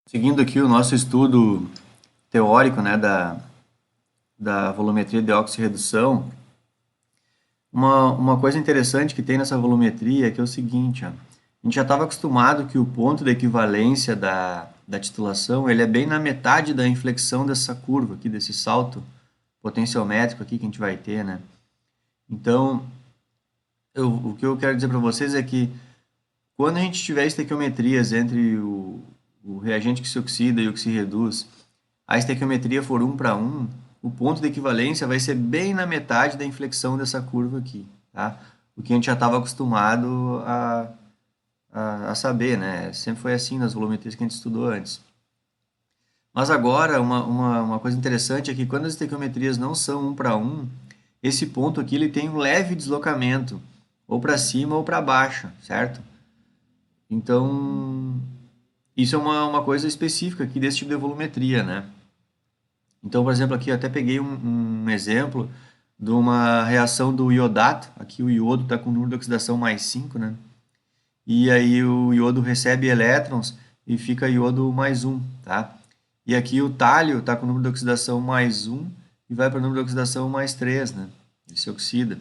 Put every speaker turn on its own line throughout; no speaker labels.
Seguindo aqui o nosso estudo teórico, né, da volumetria de oxirredução, uma coisa interessante que tem nessa volumetria é que é o seguinte, ó, a gente já estava acostumado que o ponto de equivalência da titulação ele é bem na metade da inflexão dessa curva aqui, desse salto potenciométrico aqui que a gente vai ter, né? Então, o que eu quero dizer para vocês é que quando a gente tiver estequiometrias entre o reagente que se oxida e o que se reduz, a estequiometria for 1:1, o ponto de equivalência vai ser bem na metade da inflexão dessa curva aqui, tá? O que a gente já estava acostumado a saber, né? Sempre foi assim nas volumetrias que a gente estudou antes. Mas agora, uma coisa interessante é que quando as estequiometrias não são 1:1, esse ponto aqui ele tem um leve deslocamento, ou para cima ou para baixo, certo? Então, isso é uma coisa específica aqui desse tipo de volumetria, né? Então, por exemplo, aqui eu até peguei um exemplo de uma reação do iodato. Aqui o iodo está com o número de oxidação mais 5, né? E aí o iodo recebe elétrons e fica iodo mais 1, tá? E aqui o tálio está com o número de oxidação mais 1 e vai para o número de oxidação mais 3, né? Ele se oxida.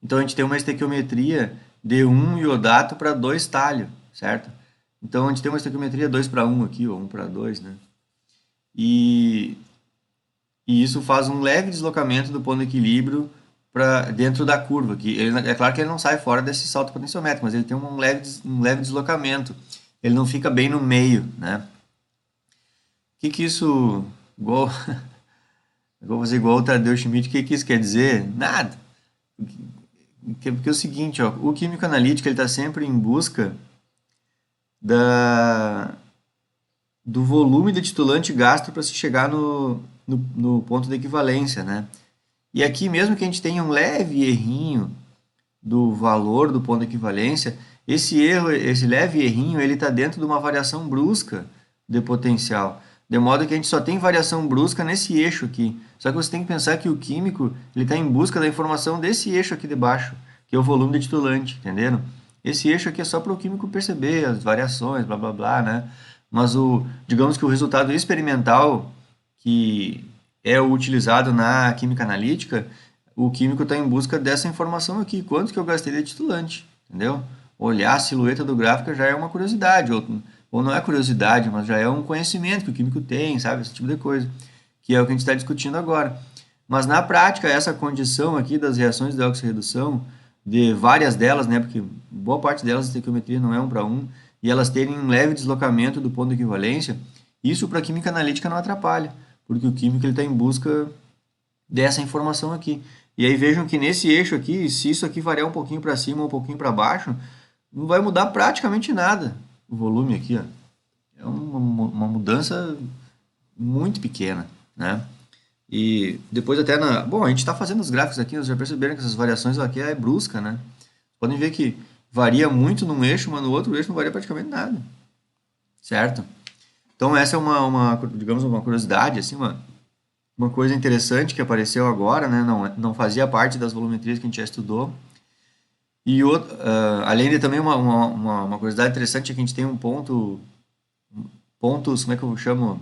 Então a gente tem uma estequiometria de 1 iodato para 2 tálio, certo? Então a gente tem uma estequiometria 2:1 aqui, ou 1:2, né? E, e isso faz um leve deslocamento do ponto de equilíbrio para dentro da curva. É claro que ele não sai fora desse salto potenciométrico, mas ele tem um leve deslocamento. Ele não fica bem no meio, né? Que isso, igual, igual o Tadeu Schmidt, o que isso quer dizer? Nada. Porque é o seguinte, ó, o químico analítico ele está sempre em busca da, do volume de titulante gasto para se chegar no ponto de equivalência, né? E aqui, mesmo que a gente tenha um leve errinho do valor do ponto de equivalência, esse erro, esse leve errinho, ele está dentro de uma variação brusca de potencial, de modo que a gente só tem variação brusca nesse eixo aqui. Só que você tem que pensar que o químico ele está em busca da informação desse eixo aqui de baixo, que é o volume de titulante, entenderam? Esse eixo aqui é só para o químico perceber as variações, blá blá blá, né? Mas digamos que o resultado experimental que é o utilizado na química analítica, o químico está em busca dessa informação aqui. Quanto que eu gastei de titulante, entendeu? Olhar a silhueta do gráfico já é uma curiosidade, ou não é curiosidade, mas já é um conhecimento que o químico tem, sabe? Esse tipo de coisa, que é o que a gente está discutindo agora. Mas na prática, essa condição aqui das reações de oxirredução, de várias delas, né? Porque boa parte delas a estequiometria não é 1:1, e elas terem um leve deslocamento do ponto de equivalência, isso para a química analítica não atrapalha, porque o químico está em busca dessa informação aqui. E aí vejam que nesse eixo aqui, se isso aqui variar um pouquinho para cima ou um pouquinho para baixo, não vai mudar praticamente nada o volume aqui, ó. É uma mudança muito pequena, né? E depois até Bom, a gente está fazendo os gráficos aqui, vocês já perceberam que essas variações aqui é brusca, né? Podem ver que varia muito num eixo, mas no outro eixo não varia praticamente nada, certo? Então essa é digamos, uma curiosidade, assim, uma coisa interessante que apareceu agora, né? Não fazia parte das volumetrias que a gente já estudou. E além de também uma curiosidade interessante é que a gente tem pontos, como é que eu chamo?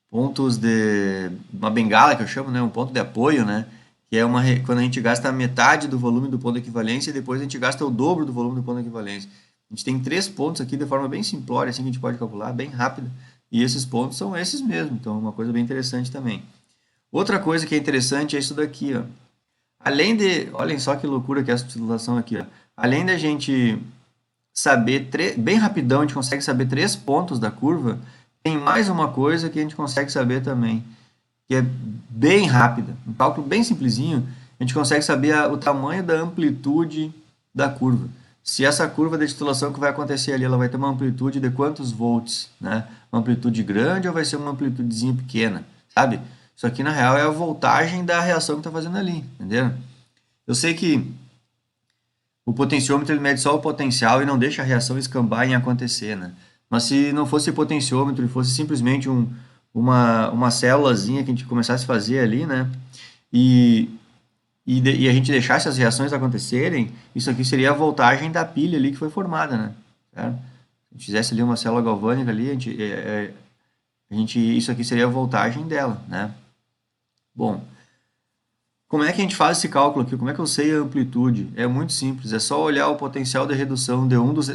Pontos de uma bengala que eu chamo, né? Um ponto de apoio, né? Que é quando a gente gasta metade do volume do ponto de equivalência e depois a gente gasta o dobro do volume do ponto de equivalência. A gente tem 3 pontos aqui de forma bem simplória, assim que a gente pode calcular, bem rápida. E esses pontos são esses mesmo, então é uma coisa bem interessante também. Outra coisa que é interessante é isso daqui, ó. Olhem só que loucura que é essa titulação aqui, ó. Além da gente saber, bem rapidão, a gente consegue saber 3 pontos da curva, tem mais uma coisa que a gente consegue saber também, que é bem rápida. Um cálculo bem simplesinho, a gente consegue saber o tamanho da amplitude da curva. Se essa curva de titulação que vai acontecer ali, ela vai ter uma amplitude de quantos volts, né? Uma amplitude grande ou vai ser uma amplitudezinha pequena, sabe? Isso aqui, na real, é a voltagem da reação que está fazendo ali, entendeu? Eu sei que o potenciômetro ele mede só o potencial e não deixa a reação escambar em acontecer, né? Mas se não fosse potenciômetro e fosse simplesmente uma célulazinha que a gente começasse a fazer ali, né? E, e a gente deixasse as reações acontecerem, isso aqui seria a voltagem da pilha ali que foi formada, né? Certo? a gente fizesse ali uma célula galvânica ali, isso aqui seria a voltagem dela, né? Bom, como é que a gente faz esse cálculo aqui? Como é que eu sei a amplitude? É muito simples, é só olhar o potencial de redução de um dos...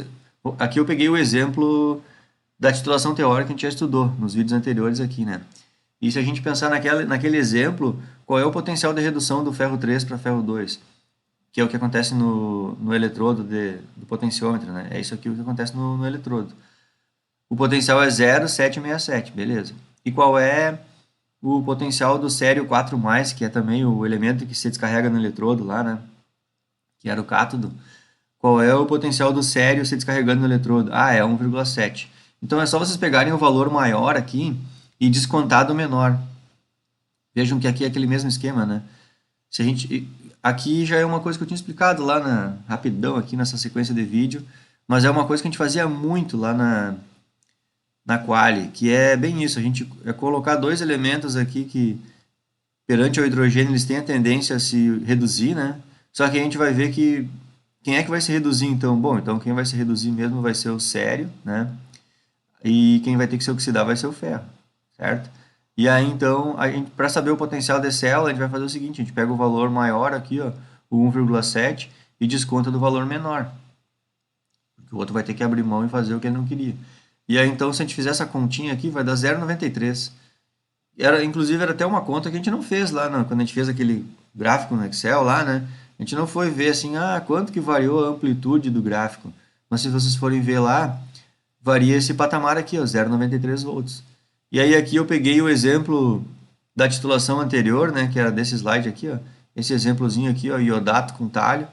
Aqui eu peguei o exemplo da titulação teórica que a gente já estudou nos vídeos anteriores aqui, né? E se a gente pensar naquele exemplo, qual é o potencial de redução do ferro 3 para ferro 2? Que é o que acontece no eletrodo do potenciômetro, né? É isso aqui o que acontece no eletrodo. O potencial é 0,767, beleza. E qual é o potencial do sério 4+, que é também o elemento que se descarrega no eletrodo lá, né? Que era o cátodo. Qual é o potencial do sério se descarregando no eletrodo? Ah, é 1,7. Então é só vocês pegarem o valor maior aqui e descontar do menor. Vejam que aqui é aquele mesmo esquema, né? Se a gente, aqui já é uma coisa que eu tinha explicado lá rapidão aqui nessa sequência de vídeo, mas é uma coisa que a gente fazia muito lá na Quali, que é bem isso, a gente é colocar dois elementos aqui que perante o hidrogênio eles têm a tendência a se reduzir, né? Só que a gente vai ver que quem é que vai se reduzir então? Bom, então quem vai se reduzir mesmo vai ser o sério, né? E quem vai ter que se oxidar vai ser o ferro, certo? E aí então, para saber o potencial de célula, a gente vai fazer o seguinte, a gente pega o valor maior aqui, ó, o 1,7, e desconta do valor menor. Porque o outro vai ter que abrir mão e fazer o que ele não queria. E aí então, se a gente fizer essa continha aqui, vai dar 0,93. Inclusive, era até uma conta que a gente não fez lá, quando a gente fez aquele gráfico no Excel lá, né? A gente não foi ver assim, quanto que variou a amplitude do gráfico. Mas se vocês forem ver lá, varia esse patamar aqui, ó, 0,93 volts. E aí aqui eu peguei o exemplo da titulação anterior, né, que era desse slide aqui, ó, esse exemplozinho aqui, ó, iodato com talho.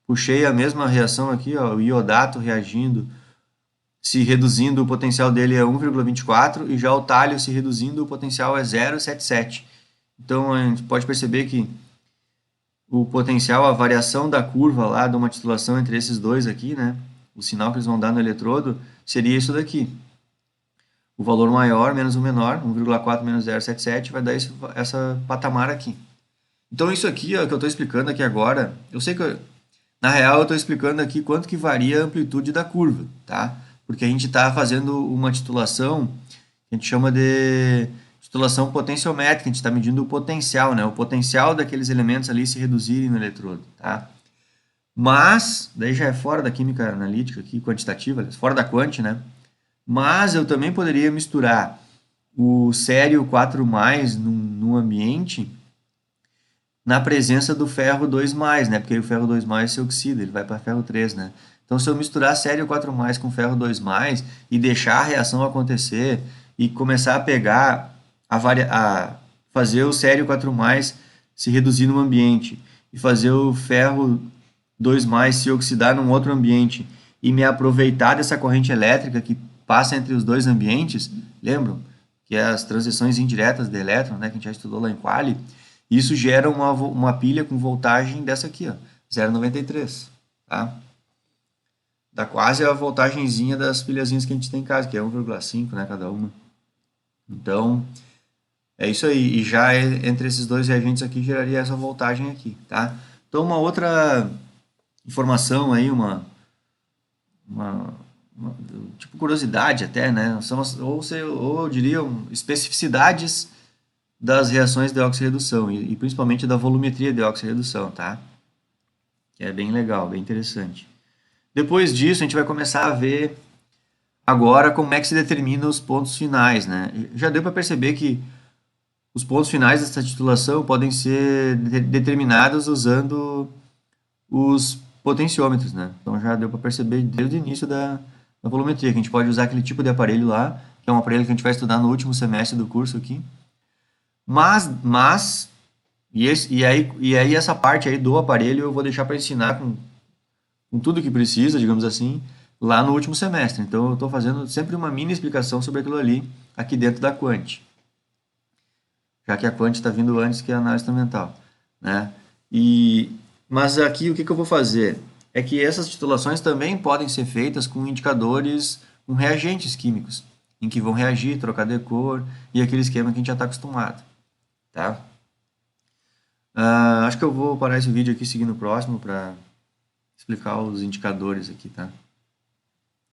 Puxei a mesma reação aqui, ó, o iodato reagindo, se reduzindo, o potencial dele é 1,24 e já o talho se reduzindo, o potencial é 0,77. Então a gente pode perceber que o potencial, a variação da curva lá de uma titulação entre esses dois aqui, né, o sinal que eles vão dar no eletrodo, seria isso daqui. O valor maior menos o menor, 1,4 menos 0,77, vai dar essa patamar aqui. Então isso aqui, ó, que eu estou explicando aqui agora, eu sei que, na real, eu estou explicando aqui quanto que varia a amplitude da curva, tá? Porque a gente está fazendo uma titulação que a gente chama de titulação potenciométrica, a gente está medindo o potencial, né? O potencial daqueles elementos ali se reduzirem no eletrodo, tá? Mas, daí já é fora da química analítica aqui, quantitativa, fora da quant, né? Mas eu também poderia misturar o sério 4+ num ambiente na presença do ferro 2+, né? Porque aí o ferro 2+ se oxida, ele vai para ferro 3, né? Então, se eu misturar sério 4+ com ferro 2+ e deixar a reação acontecer e começar a pegar, a fazer o sério 4+ se reduzir num ambiente e fazer o ferro 2+ se oxidar num outro ambiente e me aproveitar dessa corrente elétrica que passa entre os dois ambientes, lembram? Que é as transições indiretas de elétron, né, que a gente já estudou lá em Quali, isso gera uma pilha com voltagem dessa aqui, ó, 0,93, tá? Dá quase a voltagenzinha das pilhazinhas que a gente tem em casa, que é 1,5, né, cada uma. Então, é isso aí. E já entre esses dois reagentes aqui geraria essa voltagem aqui, tá? Então, uma outra informação aí, uma tipo curiosidade até, né? Ou eu diria especificidades das reações de oxirredução e principalmente da volumetria de oxirredução, tá? Que é bem legal, bem interessante. Depois disso, a gente vai começar a ver agora como é que se determina os pontos finais, né? Já deu para perceber que os pontos finais dessa titulação podem ser determinados usando os potenciômetros, né? Então já deu para perceber desde o início da volumetria, que a gente pode usar aquele tipo de aparelho lá, que é um aparelho que a gente vai estudar no último semestre do curso aqui. E aí essa parte aí do aparelho eu vou deixar para ensinar com tudo que precisa, digamos assim, lá no último semestre. Então eu estou fazendo sempre uma mini explicação sobre aquilo ali, aqui dentro da Quant. Já que a Quant está vindo antes que a análise instrumental, né? Mas aqui o que eu vou fazer? É que essas titulações também podem ser feitas com indicadores, com reagentes químicos, em que vão reagir, trocar de cor, e aquele esquema que a gente já está acostumado, tá? Acho que eu vou parar esse vídeo aqui e seguir no próximo para explicar os indicadores aqui, tá?